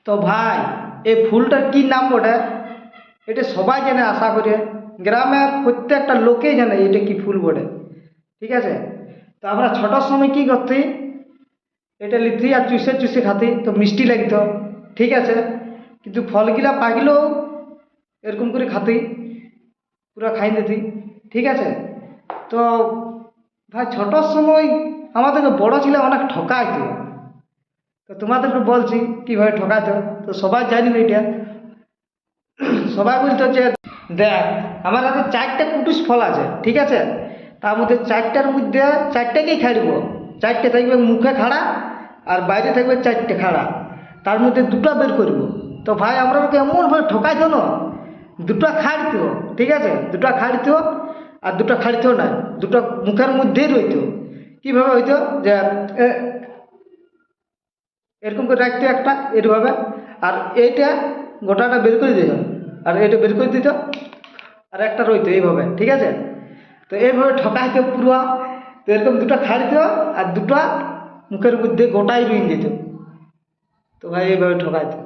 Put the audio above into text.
তো ভাই এই ফুলটার কি নাম বটে? এটা সবাই জানে আশা করে, গ্রামের প্রত্যেকটা লোকেই জানে এটা কি ফুল বটে। ঠিক আছে, তো আমরা ছোটোর সময় কি করতি, এটা লিথি আর চুষে চুষে খাতি তো মিষ্টি লাগত। ঠিক আছে, কিন্তু ফলগুলা পাকলেও এরকম করে খাতি, পুরা খাই দিতি। ঠিক আছে, তো ভাই ছোটোর সময় আমাদেরকে বড় ছেলে অনেক ঠকাইতো। তো তোমাদেরকে বলছি কিভাবে ঠকাইতো। তো সবাই জানি না এটা। সবাই বলতো যে দেখ, আমার হাতে চারটে কুটুস ফল আছে, ঠিক আছে, তার মধ্যে চারটার মধ্যে চারটাকেই খাই দেবো। চারটে থাকবে মুখে খাড়া আর বাইরে থাকবে চারটে খাড়া, তার মধ্যে দুটো বের করব। তো ভাই আমরা ওকে এমনভাবে ঠকাইতো না, দুটো খাড়িত, ঠিক আছে, দুটো খাড়িত আর দুটো খাড়িত না, দুটো মুখের মধ্যেই রইতো। কীভাবে হইতো যে এরকম করে রাখতো একটা এরভাবে, আর এইটা গোটাটা বের করে দিত, আর এটা বের করে দিত, আর একটা রইতো এইভাবে। ঠিক আছে, তো এইভাবে ঠকাইতো পুরো। তো এরকম দুটো খাইত আর দুটো মুখের মধ্যে গোটাই রুইন দিত। তো ভাই এইভাবে ঠকাইতো।